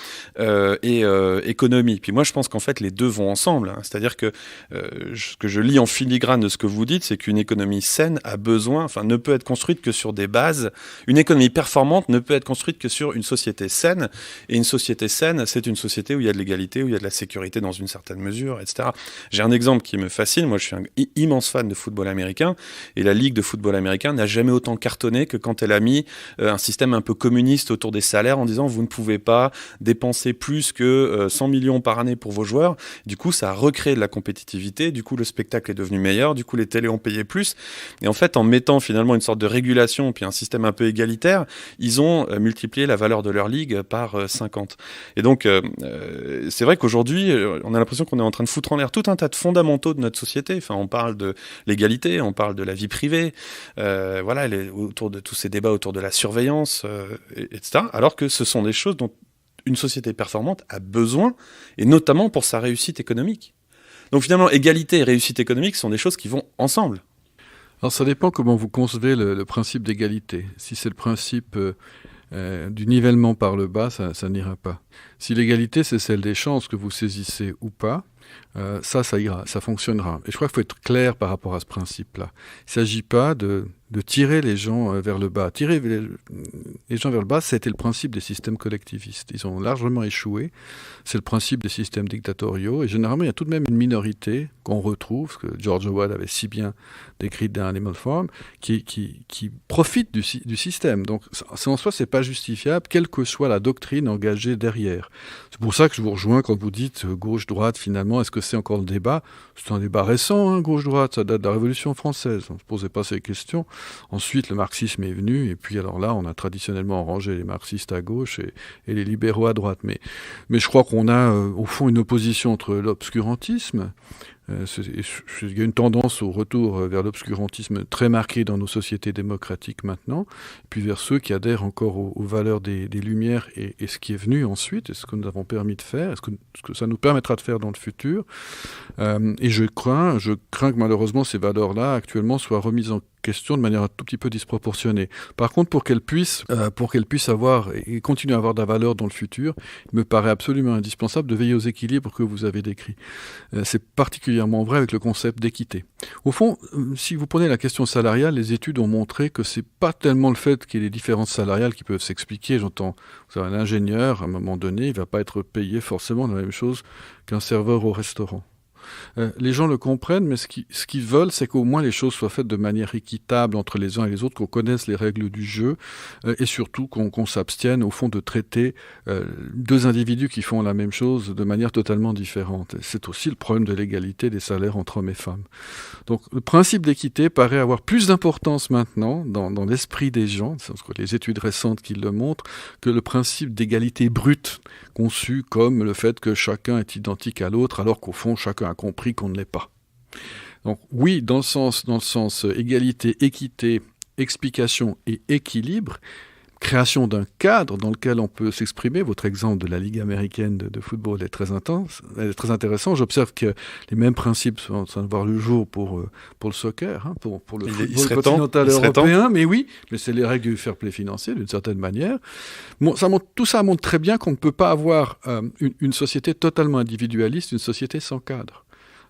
Speaker 2: économie. Puis moi, je pense qu'en fait, les deux vont ensemble. C'est-à-dire que ce que je lis en filigrane de ce que vous dites, c'est qu'une économie saine a besoin, ne peut être construite que sur des bases. Une économie performante ne peut être construite que sur une société saine. Et une société saine, c'est une société où il y a de l'égalité, où il y a de la sécurité dans une certaine mesure, etc. J'ai un exemple qui me fascine. Moi, je suis un immense fan de football américain. Et la Ligue de football américain n'a jamais autant cartonné que quand elle a mis un système un peu communiste autour des salaires en disant vous ne pouvez pas dépenser plus que 100 millions par année pour vos joueurs. Du coup, ça a recréé de la compétitivité. Du coup, le spectacle est devenu meilleur. Du coup, les télés ont payé plus. Et en fait, en mettant finalement une sorte de régulation puis un système un peu égalitaire, ils ont multiplié la valeur de leur ligue par 50. Et donc, c'est vrai qu'aujourd'hui, on a l'impression qu'on est en train de foutre en l'air tout un tas de fondamentaux de notre société. On parle de l'égalité, on parle de la vie privée, autour de tous ces débats autour de la surveillance, etc. Alors que ce sont des choses dont une société performante a besoin, et notamment pour sa réussite économique. Donc finalement, égalité et réussite économique sont des choses qui vont ensemble.
Speaker 1: Alors ça dépend comment vous concevez le principe d'égalité. Si c'est le principe du nivellement par le bas, ça n'ira pas. Si l'égalité, c'est celle des chances que vous saisissez ou pas, ça ira, ça fonctionnera. Et je crois qu'il faut être clair par rapport à ce principe-là. Il ne s'agit pas de tirer les gens vers le bas. Tirer les gens vers le bas, c'était le principe des systèmes collectivistes. Ils ont largement échoué. C'est le principe des systèmes dictatoriaux. Et généralement, il y a tout de même une minorité qu'on retrouve, ce que George Orwell avait si bien décrit dans Animal Farm, qui profite du système. Donc, en soi, ce n'est pas justifiable, quelle que soit la doctrine engagée derrière. C'est pour ça que je vous rejoins quand vous dites gauche-droite, finalement, est-ce que c'est encore le débat ? C'est un débat récent, hein, gauche-droite, ça date de la Révolution française. On ne se posait pas ces questions. Ensuite, le marxisme est venu, et puis alors là, on a traditionnellement rangé les marxistes à gauche et les libéraux à droite. Mais je crois qu'on a, au fond, une opposition entre l'obscurantisme. Il y a une tendance au retour vers l'obscurantisme très marquée dans nos sociétés démocratiques maintenant, puis vers ceux qui adhèrent encore aux valeurs des Lumières et ce qui est venu ensuite, et ce que nous avons permis de faire, ce que ça nous permettra de faire dans le futur. Et je crains que malheureusement ces valeurs-là actuellement soient remises en question de manière un tout petit peu disproportionnée. Par contre, pour qu'elles puissent avoir et continuer à avoir de la valeur dans le futur, il me paraît absolument indispensable de veiller aux équilibres que vous avez décrits. C'est particulièrement vrai avec le concept d'équité. Au fond, si vous prenez la question salariale, les études ont montré que c'est pas tellement le fait qu'il y ait des différences salariales qui peuvent s'expliquer. J'entends, vous avez un ingénieur, à un moment donné, il va pas être payé forcément la même chose qu'un serveur au restaurant. Les gens le comprennent, mais ce qu'ils veulent, c'est qu'au moins les choses soient faites de manière équitable entre les uns et les autres, qu'on connaisse les règles du jeu, et surtout qu'on s'abstienne, au fond, de traiter deux individus qui font la même chose de manière totalement différente. Et c'est aussi le problème de l'égalité des salaires entre hommes et femmes. Donc le principe d'équité paraît avoir plus d'importance maintenant dans l'esprit des gens, c'est les études récentes qui le montrent, que le principe d'égalité brute, conçu comme le fait que chacun est identique à l'autre, alors qu'au fond, chacun a compris qu'on ne l'est pas. Donc oui, dans le sens égalité, équité, explication et équilibre, création d'un cadre dans lequel on peut s'exprimer. Votre exemple de la Ligue américaine de football est très intéressant. J'observe que les mêmes principes sont en train de voir le jour pour le soccer, pour le football continental européen. Mais oui, mais c'est les règles du fair play financier d'une certaine manière. Bon, tout ça montre très bien qu'on ne peut pas avoir une société totalement individualiste, une société sans cadre.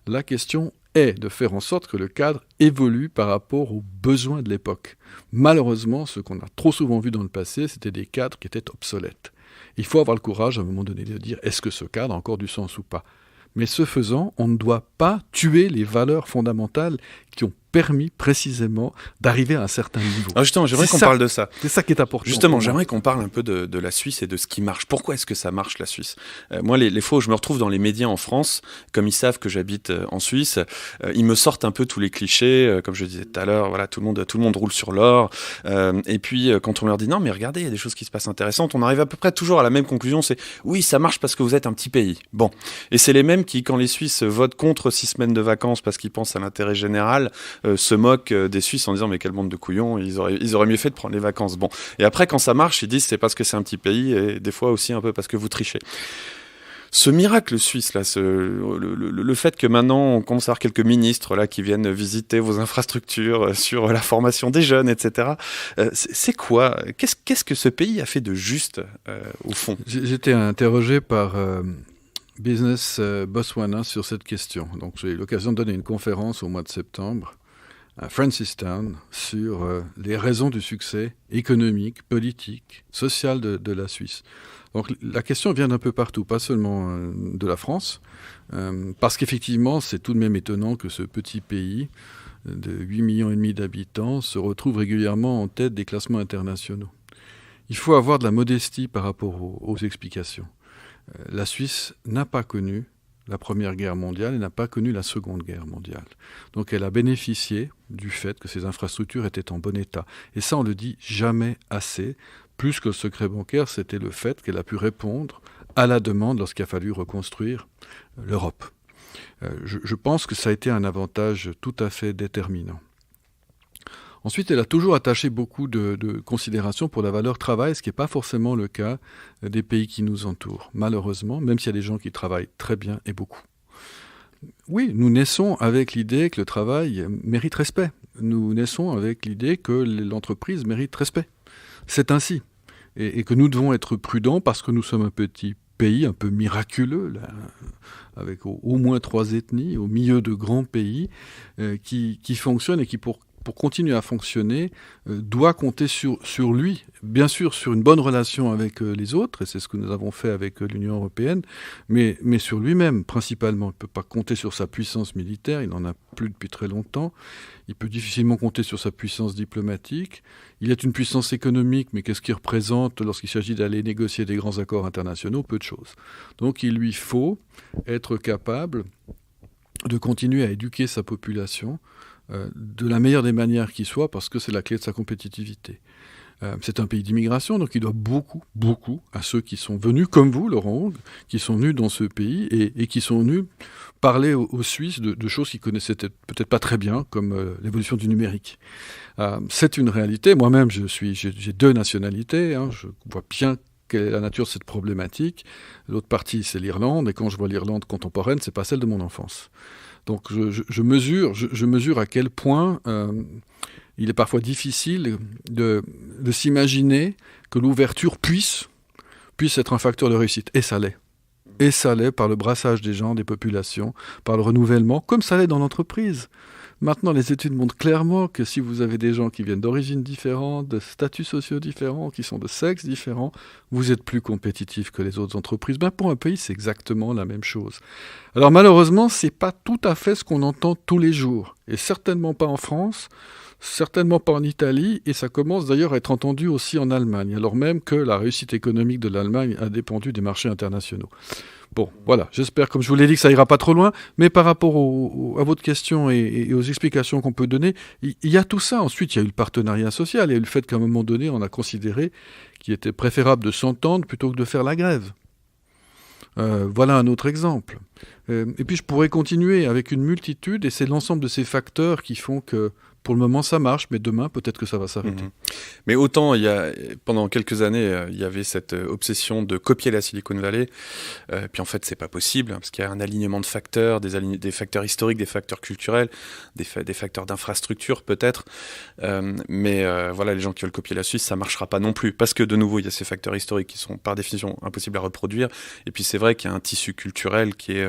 Speaker 1: La question est de faire en sorte que le cadre évolue par rapport aux besoins de l'époque. Malheureusement, ce qu'on a trop souvent vu dans le passé, c'était des cadres qui étaient obsolètes. Il faut avoir le courage à un moment donné de dire est-ce que ce cadre a encore du sens ou pas. Mais ce faisant, on ne doit pas tuer les valeurs fondamentales qui ont permis précisément d'arriver à un certain niveau.
Speaker 2: Alors justement, j'aimerais qu'on parle de ça.
Speaker 1: C'est ça qui est important.
Speaker 2: Justement, j'aimerais qu'on parle un peu de la Suisse et de ce qui marche. Pourquoi est-ce que ça marche, la Suisse ? Moi, les fois où je me retrouve dans les médias en France, comme ils savent que j'habite en Suisse, ils me sortent un peu tous les clichés. Comme je disais tout à l'heure, voilà, tout le monde roule sur l'or. Et puis, quand on leur dit non, mais regardez, il y a des choses qui se passent intéressantes, on arrive à peu près toujours à la même conclusion, c'est oui, ça marche parce que vous êtes un petit pays. Bon. Et c'est les mêmes qui, quand les Suisses votent contre 6 semaines de vacances parce qu'ils pensent à l'intérêt général, se moquent des Suisses en disant mais quelle bande de couillons, ils auraient mieux fait de prendre les vacances. Bon. Et après, quand ça marche, ils disent c'est parce que c'est un petit pays et des fois aussi un peu parce que vous trichez. Ce miracle suisse, là, le fait que maintenant on commence à avoir quelques ministres là, qui viennent visiter vos infrastructures sur la formation des jeunes, etc., c'est quoi ? Qu'est-ce que ce pays a fait de juste, au fond ?
Speaker 1: J'étais interrogé par Business Botswana sur cette question. Donc j'ai eu l'occasion de donner une conférence au mois de septembre à Francistown sur les raisons du succès économique, politique, social de la Suisse. Donc la question vient d'un peu partout, pas seulement de la France, parce qu'effectivement c'est tout de même étonnant que ce petit pays de 8,5 millions d'habitants se retrouve régulièrement en tête des classements internationaux. Il faut avoir de la modestie par rapport aux explications. La Suisse n'a pas connu la Première Guerre mondiale et n'a pas connu la Seconde Guerre mondiale. Donc elle a bénéficié du fait que ses infrastructures étaient en bon état. Et ça, on le dit jamais assez. Plus que le secret bancaire, c'était le fait qu'elle a pu répondre à la demande lorsqu'il a fallu reconstruire l'Europe. Je pense que ça a été un avantage tout à fait déterminant. Ensuite, elle a toujours attaché beaucoup de considération pour la valeur travail, ce qui n'est pas forcément le cas des pays qui nous entourent, malheureusement, même s'il y a des gens qui travaillent très bien et beaucoup. Oui, nous naissons avec l'idée que le travail mérite respect. Nous naissons avec l'idée que l'entreprise mérite respect. C'est ainsi. et que nous devons être prudents parce que nous sommes un petit pays un peu miraculeux, là, avec au moins 3 ethnies, au milieu de grands pays, qui fonctionnent et qui, pour continuer à fonctionner, doit compter sur lui, bien sûr sur une bonne relation avec les autres, et c'est ce que nous avons fait avec l'Union européenne, mais sur lui-même principalement. Il ne peut pas compter sur sa puissance militaire, il n'en a plus depuis très longtemps. Il peut difficilement compter sur sa puissance diplomatique. Il est une puissance économique, mais qu'est-ce qu'il représente lorsqu'il s'agit d'aller négocier des grands accords internationaux? Peu de choses. Donc il lui faut être capable de continuer à éduquer sa population de la meilleure des manières qui soit, parce que c'est la clé de sa compétitivité. C'est un pays d'immigration, donc il doit beaucoup, beaucoup à ceux qui sont venus, comme vous, Laurent Hogg, qui sont venus dans ce pays et qui sont venus parler aux Suisses de choses qu'ils connaissaient peut-être pas très bien, comme l'évolution du numérique. C'est une réalité. Moi-même, j'ai 2 nationalités. Je vois bien quelle est la nature de cette problématique. L'autre partie, c'est l'Irlande, et quand je vois l'Irlande contemporaine, c'est pas celle de mon enfance. Donc je mesure à quel point il est parfois difficile de s'imaginer que l'ouverture puisse être un facteur de réussite. Et ça l'est. Et ça l'est par le brassage des gens, des populations, par le renouvellement, comme ça l'est dans l'entreprise. Maintenant, les études montrent clairement que si vous avez des gens qui viennent d'origines différentes, de statuts sociaux différents, qui sont de sexes différents, vous êtes plus compétitifs que les autres entreprises. Pour un pays, c'est exactement la même chose. Alors malheureusement, c'est pas tout à fait ce qu'on entend tous les jours. Et certainement pas en France, certainement pas en Italie, et ça commence d'ailleurs à être entendu aussi en Allemagne, alors même que la réussite économique de l'Allemagne a dépendu des marchés internationaux. Bon, voilà, j'espère, comme je vous l'ai dit, que ça ira pas trop loin, mais par rapport à votre question et aux explications qu'on peut donner, il y a tout ça. Ensuite, il y a eu le partenariat social, et le fait qu'à un moment donné, on a considéré qu'il était préférable de s'entendre plutôt que de faire la grève. Voilà un autre exemple. Et puis je pourrais continuer avec une multitude, et c'est l'ensemble de ces facteurs qui font que pour le moment ça marche, mais demain peut-être que ça va s'arrêter.
Speaker 2: Mais autant pendant quelques années il y avait cette obsession de copier la Silicon Valley, puis en fait c'est pas possible, parce qu'il y a un alignement de facteurs, des facteurs historiques, des facteurs culturels, des facteurs d'infrastructure peut-être, mais voilà, les gens qui veulent copier la Suisse, ça marchera pas non plus, parce que de nouveau il y a ces facteurs historiques qui sont par définition impossibles à reproduire, et puis c'est vrai qu'il y a un tissu culturel qui est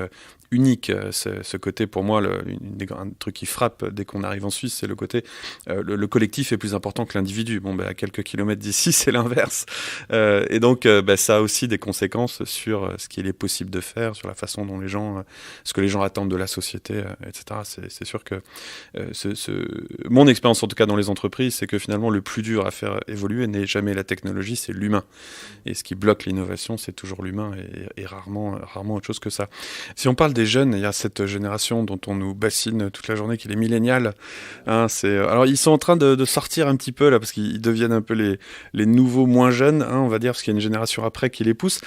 Speaker 2: unique. Ce côté, pour moi, un truc qui frappe dès qu'on arrive en Suisse, c'est le côté le collectif est plus important que l'individu. À quelques kilomètres d'ici, c'est l'inverse. Et donc, ça a aussi des conséquences sur ce qu'il est possible de faire, sur la façon dont ce que les gens attendent de la société, etc. C'est sûr que mon expérience, en tout cas dans les entreprises, c'est que finalement, le plus dur à faire évoluer n'est jamais la technologie, c'est l'humain. Et ce qui bloque l'innovation, c'est toujours l'humain et rarement autre chose que ça. Si on parle des jeunes, il y a cette génération dont on nous bassine toute la journée, qui est les millénials. Alors, ils sont en train de sortir un petit peu, là, parce qu'ils deviennent un peu les nouveaux moins jeunes, on va dire, parce qu'il y a une génération après qui les pousse.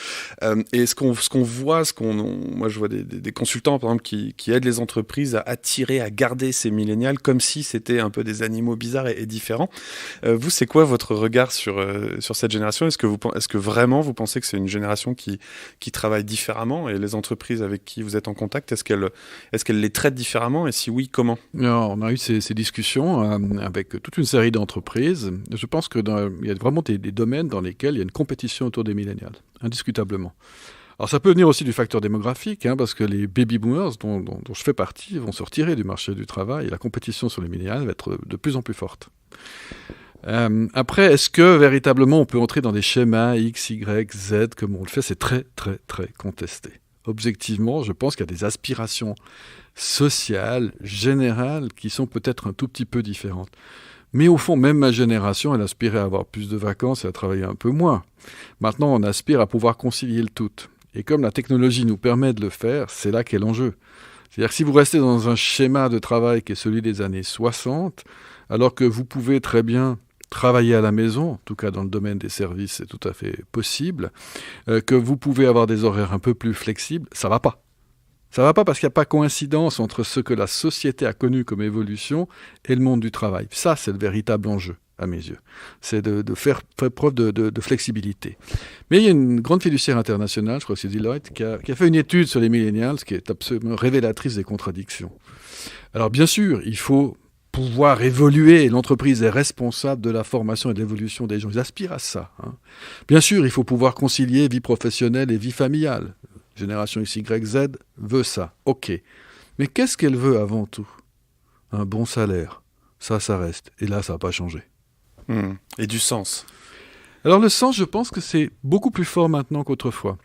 Speaker 2: Et ce qu'on voit, moi, je vois des consultants, par exemple, qui aident les entreprises à attirer, à garder ces millénials, comme si c'était un peu des animaux bizarres et différents. Vous, c'est quoi votre regard sur cette génération? Est-ce que vraiment vous pensez que c'est une génération qui travaille différemment, et les entreprises avec qui vous êtes en contact, est-ce qu'elle les traite différemment, et si oui, comment?
Speaker 1: Alors, on a eu ces discussions avec toute une série d'entreprises. Je pense qu'il y a vraiment des domaines dans lesquels il y a une compétition autour des millénials, indiscutablement. Alors ça peut venir aussi du facteur démographique, parce que les baby boomers, dont je fais partie, vont se retirer du marché du travail, et la compétition sur les millénials va être de plus en plus forte. Après, est-ce que véritablement on peut entrer dans des schémas X, Y, Z comme on le fait? C'est très, très, très contesté. Objectivement, je pense qu'il y a des aspirations sociales, générales, qui sont peut-être un tout petit peu différentes. Mais au fond, même ma génération, elle aspirait à avoir plus de vacances et à travailler un peu moins. Maintenant, on aspire à pouvoir concilier le tout. Et comme la technologie nous permet de le faire, c'est là qu'est l'enjeu. C'est-à-dire que si vous restez dans un schéma de travail qui est celui des années 60, alors que vous pouvez très bien travailler à la maison, en tout cas dans le domaine des services, c'est tout à fait possible, que vous pouvez avoir des horaires un peu plus flexibles, ça va pas. Ça va pas parce qu'il n'y a pas coïncidence entre ce que la société a connu comme évolution et le monde du travail. Ça, c'est le véritable enjeu, à mes yeux. C'est de faire preuve de flexibilité. Mais il y a une grande fiduciaire internationale, je crois que c'est Deloitte, qui a fait une étude sur les millennials qui est absolument révélatrice des contradictions. Alors bien sûr, il faut pouvoir évoluer. L'entreprise est responsable de la formation et de l'évolution des gens. Ils aspirent à ça. Bien sûr, il faut pouvoir concilier vie professionnelle et vie familiale. Génération XYZ veut ça. OK. Mais qu'est-ce qu'elle veut avant tout ? Un bon salaire. Ça reste. Et là, ça va pas changer.
Speaker 2: Et du sens.
Speaker 1: Alors le sens, je pense que c'est beaucoup plus fort maintenant qu'autrefois.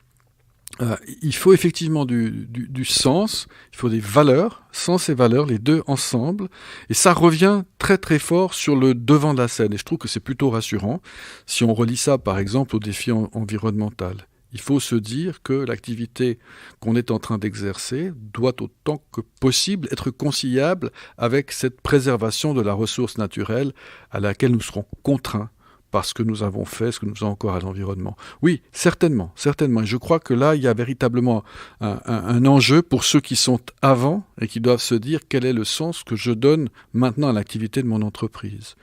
Speaker 1: Il faut effectivement du sens, il faut des valeurs, sens et valeurs, les deux ensemble, et ça revient très très fort sur le devant de la scène, et je trouve que c'est plutôt rassurant si on relie ça par exemple au défi environnemental. Il faut se dire que l'activité qu'on est en train d'exercer doit autant que possible être conciliable avec cette préservation de la ressource naturelle à laquelle nous serons contraints parce que nous avons fait ce que nous faisons encore à l'environnement. Oui, certainement. Et je crois que là, il y a véritablement un enjeu pour ceux qui sont avant et qui doivent se dire quel est le sens que je donne maintenant à l'activité de mon entreprise.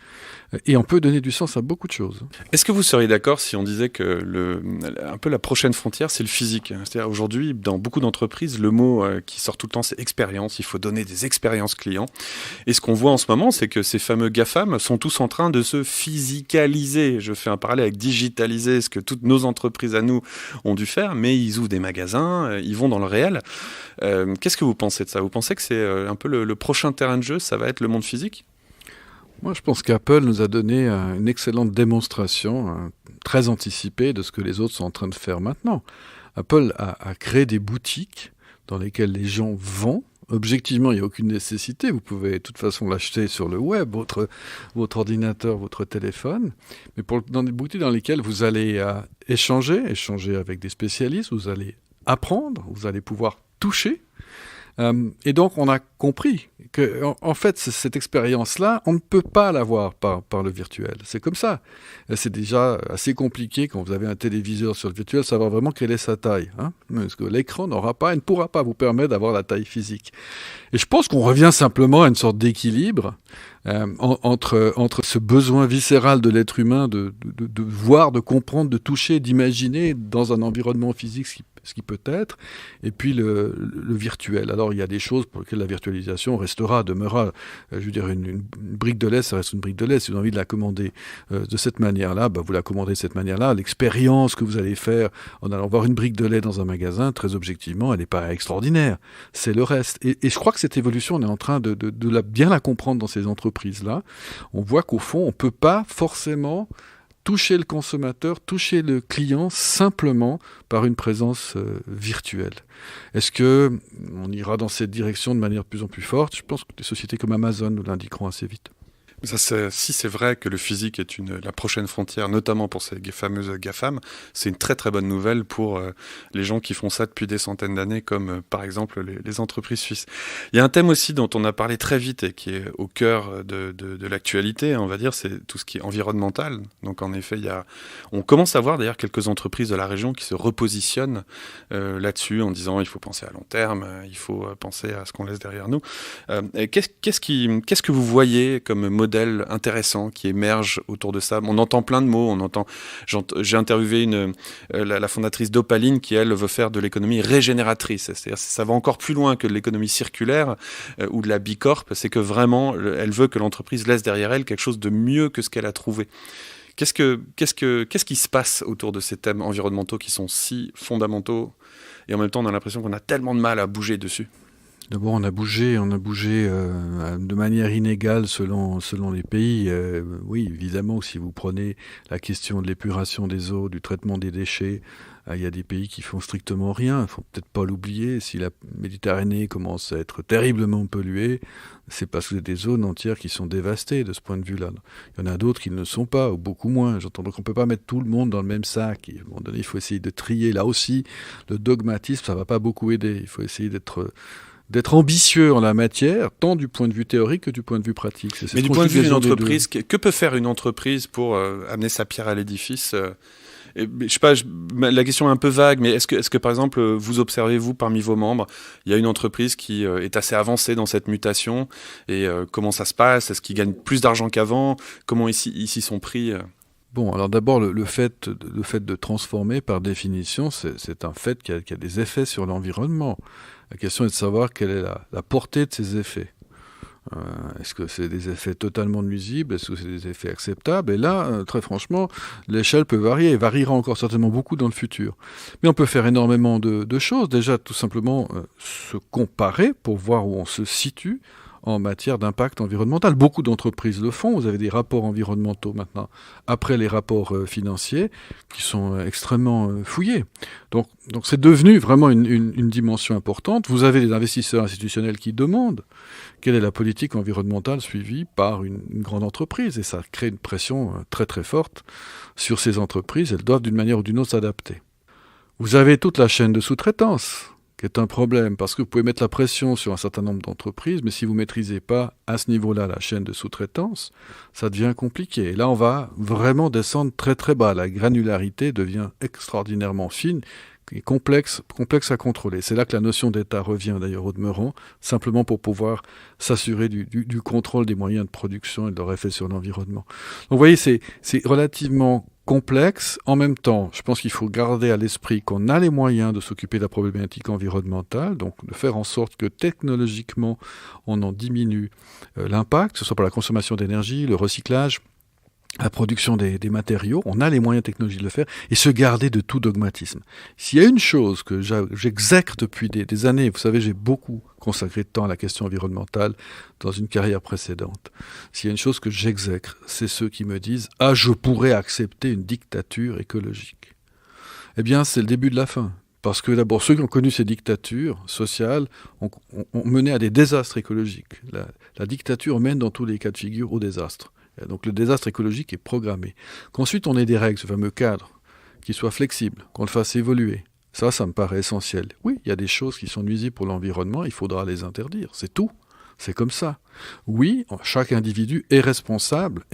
Speaker 1: Et on peut donner du sens à beaucoup de choses.
Speaker 2: Est-ce que vous seriez d'accord si on disait que un peu la prochaine frontière, c'est le physique ? C'est-à-dire aujourd'hui, dans beaucoup d'entreprises, le mot qui sort tout le temps, c'est expérience. Il faut donner des expériences clients. Et ce qu'on voit en ce moment, c'est que ces fameux GAFAM sont tous en train de se physicaliser. Je fais un parallèle avec digitaliser, ce que toutes nos entreprises à nous ont dû faire, mais ils ouvrent des magasins, ils vont dans le réel. Qu'est-ce que vous pensez de ça ? Vous pensez que c'est un peu le prochain terrain de jeu, ça va être le monde physique ?
Speaker 1: Moi, je pense qu'Apple nous a donné une excellente démonstration, très anticipée de ce que les autres sont en train de faire maintenant. Apple a créé des boutiques dans lesquelles les gens vont. Objectivement, il n'y a aucune nécessité. Vous pouvez de toute façon l'acheter sur le web, votre ordinateur, votre téléphone. Mais dans des boutiques dans lesquelles vous allez échanger avec des spécialistes, vous allez apprendre, vous allez pouvoir toucher. Et donc, on a compris que, en fait, cette expérience-là, on ne peut pas l'avoir par le virtuel. C'est comme ça. C'est déjà assez compliqué quand vous avez un téléviseur sur le virtuel, savoir vraiment quelle est sa taille. Parce que l'écran ne pourra pas vous permettre d'avoir la taille physique. Et je pense qu'on revient simplement à une sorte d'équilibre entre ce besoin viscéral de l'être humain de voir, de comprendre, de toucher, d'imaginer dans un environnement physique ce qui peut être, et puis le virtuel. Alors il y a des choses pour lesquelles la virtualisation demeurera, je veux dire, une brique de lait, ça reste une brique de lait. Si vous avez envie de la commander de cette manière-là, vous la commandez de cette manière-là. L'expérience que vous allez faire en allant voir une brique de lait dans un magasin, très objectivement, elle n'est pas extraordinaire. C'est le reste. Et je crois que cette évolution, on est en train de bien la comprendre dans ces entreprises-là. On voit qu'au fond, on ne peut pas forcément toucher le consommateur, toucher le client simplement par une présence virtuelle. Est-ce qu'on ira dans cette direction de manière de plus en plus forte ? Je pense que des sociétés comme Amazon nous l'indiqueront assez vite.
Speaker 2: Si c'est vrai que le physique est la prochaine frontière, notamment pour ces fameuses GAFAM, c'est une très très bonne nouvelle pour les gens qui font ça depuis des centaines d'années, comme par exemple les entreprises suisses. Il y a un thème aussi dont on a parlé très vite et qui est au cœur de l'actualité, on va dire, c'est tout ce qui est environnemental. Donc en effet, on commence à voir d'ailleurs quelques entreprises de la région qui se repositionnent là-dessus en disant il faut penser à long terme, il faut penser à ce qu'on laisse derrière nous. Qu'est-ce que vous voyez comme modèle intéressant qui émerge autour de ça? On entend plein de mots, j'ai interviewé la fondatrice d'Opaline qui, elle, veut faire de l'économie régénératrice. C'est-à-dire ça va encore plus loin que de l'économie circulaire ou de la Bicorp, c'est que vraiment, elle veut que l'entreprise laisse derrière elle quelque chose de mieux que ce qu'elle a trouvé. Qu'est-ce qui se passe autour de ces thèmes environnementaux qui sont si fondamentaux et en même temps on a l'impression qu'on a tellement de mal à bouger dessus?
Speaker 1: D'abord, on a bougé de manière inégale selon les pays. Oui, évidemment, si vous prenez la question de l'épuration des eaux, du traitement des déchets, il y a des pays qui font strictement rien. Il ne faut peut-être pas l'oublier. Si la Méditerranée commence à être terriblement polluée, c'est parce que des zones entières qui sont dévastées de ce point de vue-là. Il y en a d'autres qui ne le sont pas, ou beaucoup moins. J'entends donc qu'on ne peut pas mettre tout le monde dans le même sac. Et à un moment donné, il faut essayer de trier. Là aussi, le dogmatisme, ça ne va pas beaucoup aider. Il faut essayer d'être ambitieux en la matière, tant du point de vue théorique que du point de vue pratique.
Speaker 2: Mais du point de vue d'une entreprise, que peut faire une entreprise pour amener sa pierre à l'édifice je sais pas, la question est un peu vague, mais est-ce que par exemple, vous observez, vous, parmi vos membres, il y a une entreprise qui est assez avancée dans cette mutation, et comment ça se passe? Est-ce qu'ils gagnent plus d'argent qu'avant? Comment ils s'y sont pris
Speaker 1: Bon, alors d'abord, le fait de transformer, par définition, c'est un fait qui a des effets sur l'environnement. La question est de savoir quelle est la portée de ces effets. Est-ce que c'est des effets totalement nuisibles? Est-ce que c'est des effets acceptables? Et là, très franchement, l'échelle peut varier, et variera encore certainement beaucoup dans le futur. Mais on peut faire énormément de choses. Déjà, tout simplement, se comparer pour voir où on se situe en matière d'impact environnemental. Beaucoup d'entreprises le font. Vous avez des rapports environnementaux maintenant, après les rapports financiers, qui sont extrêmement fouillés. Donc c'est devenu vraiment une dimension importante. Vous avez des investisseurs institutionnels qui demandent quelle est la politique environnementale suivie par une grande entreprise. Et ça crée une pression très très forte sur ces entreprises. Elles doivent d'une manière ou d'une autre s'adapter. Vous avez toute la chaîne de sous-traitance, qui est un problème, parce que vous pouvez mettre la pression sur un certain nombre d'entreprises, mais si vous ne maîtrisez pas à ce niveau-là la chaîne de sous-traitance, ça devient compliqué. Et là, on va vraiment descendre très très bas. La granularité devient extraordinairement fine et complexe à contrôler. C'est là que la notion d'État revient d'ailleurs au demeurant, simplement pour pouvoir s'assurer du contrôle des moyens de production et de leur effet sur l'environnement. Donc vous voyez, c'est relativement complexe. En même temps, je pense qu'il faut garder à l'esprit qu'on a les moyens de s'occuper de la problématique environnementale, donc de faire en sorte que technologiquement, on en diminue l'impact, que ce soit par la consommation d'énergie, le recyclage, la production des matériaux. On a les moyens technologiques de le faire, et se garder de tout dogmatisme. S'il y a une chose que j'exècre depuis des années, vous savez, j'ai beaucoup consacré de temps à la question environnementale dans une carrière précédente. S'il y a une chose que j'exècre, c'est ceux qui me disent « Ah, je pourrais accepter une dictature écologique ». Eh bien, c'est le début de la fin. Parce que d'abord, ceux qui ont connu ces dictatures sociales ont mené à des désastres écologiques. La dictature mène dans tous les cas de figure au désastre. Donc le désastre écologique est programmé. Qu'ensuite on ait des règles, ce fameux cadre, qui soit flexible, qu'on le fasse évoluer. Ça me paraît essentiel. Oui, il y a des choses qui sont nuisibles pour l'environnement, il faudra les interdire, c'est tout. C'est comme ça. Oui, chaque individu est responsable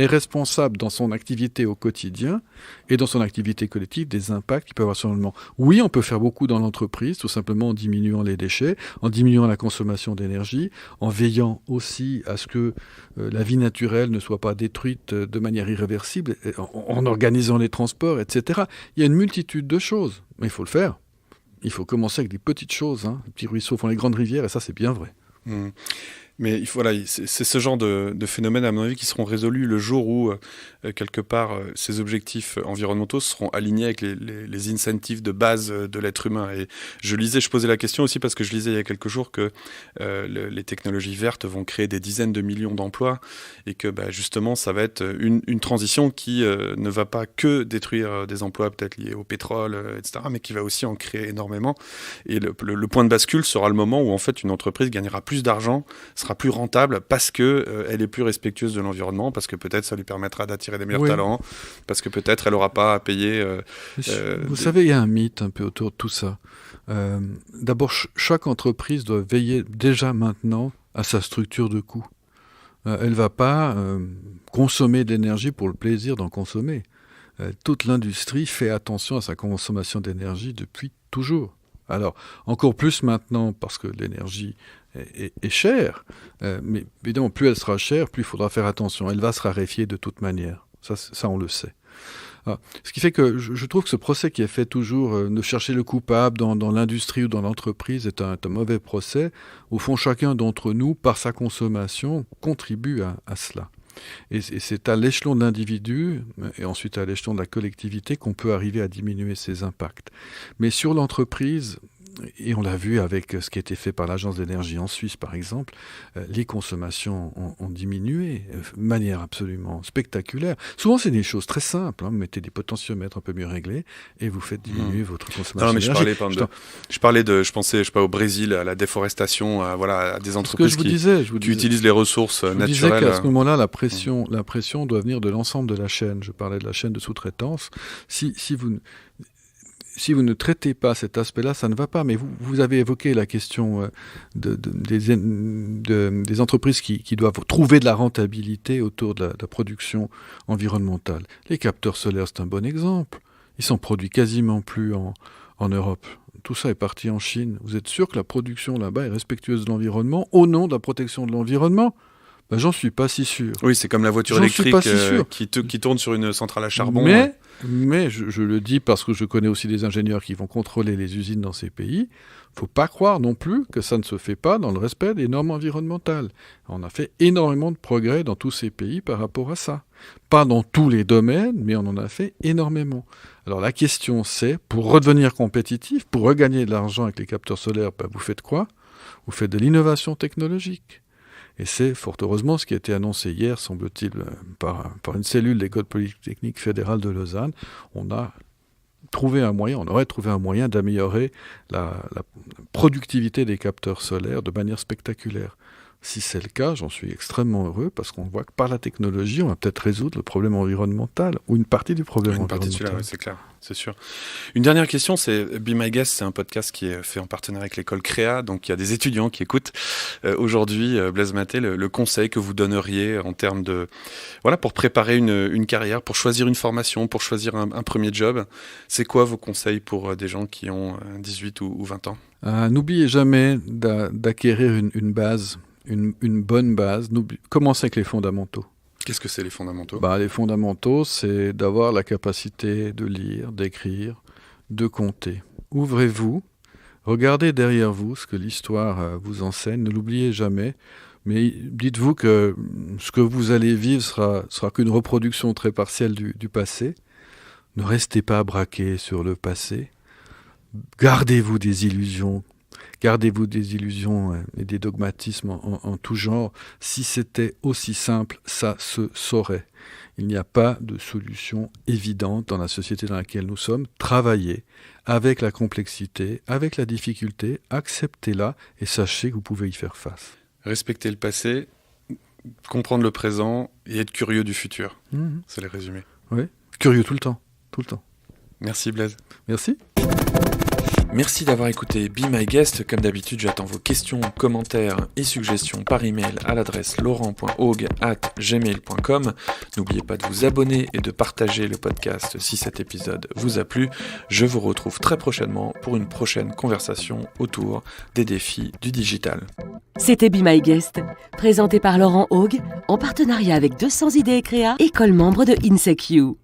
Speaker 1: dans son activité au quotidien et dans son activité collective des impacts qu'il peut avoir sur l'environnement. Oui, on peut faire beaucoup dans l'entreprise, tout simplement en diminuant les déchets, en diminuant la consommation d'énergie, en veillant aussi à ce que la vie naturelle ne soit pas détruite de manière irréversible, en organisant les transports, etc. Il y a une multitude de choses, mais il faut le faire. Il faut commencer avec des petites choses. Les petits ruisseaux font les grandes rivières, et ça, c'est bien vrai.
Speaker 2: Mais c'est ce genre de phénomènes, à mon avis, qui seront résolus le jour où, quelque part, ces objectifs environnementaux seront alignés avec les incentives de base de l'être humain. Et je posais la question aussi parce que je lisais il y a quelques jours que les technologies vertes vont créer des dizaines de millions d'emplois et que justement, ça va être une transition qui ne va pas que détruire des emplois peut-être liés au pétrole, etc., mais qui va aussi en créer énormément. Et le point de bascule sera le moment où, en fait, une entreprise gagnera plus d'argent, sera plus rentable parce que elle est plus respectueuse de l'environnement, parce que peut-être ça lui permettra d'attirer des meilleurs talents, parce que peut-être elle n'aura pas à payer...
Speaker 1: Vous savez, il y a un mythe un peu autour de tout ça. D'abord, chaque entreprise doit veiller déjà maintenant à sa structure de coût. Elle ne va pas consommer de l'énergie pour le plaisir d'en consommer. Toute l'industrie fait attention à sa consommation d'énergie depuis toujours. Alors, encore plus maintenant, parce que l'énergie est chère, mais évidemment, plus elle sera chère, plus il faudra faire attention. Elle va se raréfier de toute manière. Ça on le sait. Alors, ce qui fait que je trouve que ce procès qui est fait toujours, de chercher le coupable dans l'industrie ou dans l'entreprise, est un mauvais procès. Au fond, chacun d'entre nous, par sa consommation, contribue à cela. Et c'est à l'échelon de l'individu et ensuite à l'échelon de la collectivité qu'on peut arriver à diminuer ces impacts. Mais sur l'entreprise, et on l'a vu avec ce qui a été fait par l'Agence d'énergie en Suisse par exemple, les consommations ont diminué de manière absolument spectaculaire. Souvent c'est des choses très simples, vous mettez des potentiomètres un peu mieux réglés et vous faites diminuer votre consommation d'énergie.
Speaker 2: Je pensais, je sais pas, au Brésil, à la déforestation, à des entreprises qui utilisent les ressources naturelles. Je disais
Speaker 1: qu'à ce moment-là, la pression doit venir de l'ensemble de la chaîne. Je parlais de la chaîne de sous-traitance. Si vous ne traitez pas cet aspect-là, ça ne va pas. Mais vous avez évoqué la question des entreprises qui doivent trouver de la rentabilité autour de la production environnementale. Les capteurs solaires, c'est un bon exemple. Ils sont produits quasiment plus en Europe. Tout ça est parti en Chine. Vous êtes sûr que la production là-bas est respectueuse de l'environnement au nom de la protection de l'environnement ? J'en suis pas si sûr.
Speaker 2: Oui, c'est comme la voiture
Speaker 1: J'en suis
Speaker 2: électrique
Speaker 1: pas si sûr.
Speaker 2: qui tourne sur une centrale à charbon.
Speaker 1: Mais je le dis parce que je connais aussi des ingénieurs qui vont contrôler les usines dans ces pays. Il ne faut pas croire non plus que ça ne se fait pas dans le respect des normes environnementales. On a fait énormément de progrès dans tous ces pays par rapport à ça. Pas dans tous les domaines, mais on en a fait énormément. Alors la question c'est, pour redevenir compétitif, pour regagner de l'argent avec les capteurs solaires, vous faites quoi ? Vous faites de l'innovation technologique. Et c'est fort heureusement ce qui a été annoncé hier, semble-t-il, par une cellule de l'École polytechnique fédérale de Lausanne. On aurait trouvé un moyen d'améliorer la productivité des capteurs solaires de manière spectaculaire. Si c'est le cas, j'en suis extrêmement heureux parce qu'on voit que par la technologie, on va peut-être résoudre le problème environnemental ou une partie du problème environnemental.
Speaker 2: Celui-là, oui, c'est clair, c'est sûr. Une dernière question, c'est Be My Guest, c'est un podcast qui est fait en partenariat avec l'école Créa, donc il y a des étudiants qui écoutent. Aujourd'hui, Blaise Maté, le conseil que vous donneriez en termes de... Voilà, pour préparer une carrière, pour choisir une formation, pour choisir un premier job, c'est quoi vos conseils pour des gens qui ont 18 ou 20 ans ?
Speaker 1: N'oubliez jamais d'acquérir une base. Une bonne base. Commencez avec les fondamentaux.
Speaker 2: Qu'est-ce que c'est les fondamentaux ?
Speaker 1: Les fondamentaux, c'est d'avoir la capacité de lire, d'écrire, de compter. Ouvrez-vous, regardez derrière vous ce que l'histoire vous enseigne, ne l'oubliez jamais, mais dites-vous que ce que vous allez vivre sera qu'une reproduction très partielle du passé. Ne restez pas braqué sur le passé. Gardez-vous des illusions et des dogmatismes en tout genre. Si c'était aussi simple, ça se saurait. Il n'y a pas de solution évidente dans la société dans laquelle nous sommes. Travaillez avec la complexité, avec la difficulté, acceptez-la et sachez que vous pouvez y faire face.
Speaker 2: Respecter le passé, comprendre le présent et être curieux du futur. C'est le résumé.
Speaker 1: Oui, curieux tout le temps.
Speaker 2: Merci Blaise.
Speaker 1: Merci.
Speaker 2: Merci d'avoir écouté Be My Guest. Comme d'habitude, j'attends vos questions, commentaires et suggestions par email à l'adresse laurent.haug@gmail.com. N'oubliez pas de vous abonner et de partager le podcast si cet épisode vous a plu. Je vous retrouve très prochainement pour une prochaine conversation autour des défis du digital.
Speaker 3: C'était Be My Guest, présenté par Laurent Haug, en partenariat avec 200 idées et créa, école membre de INSEQ.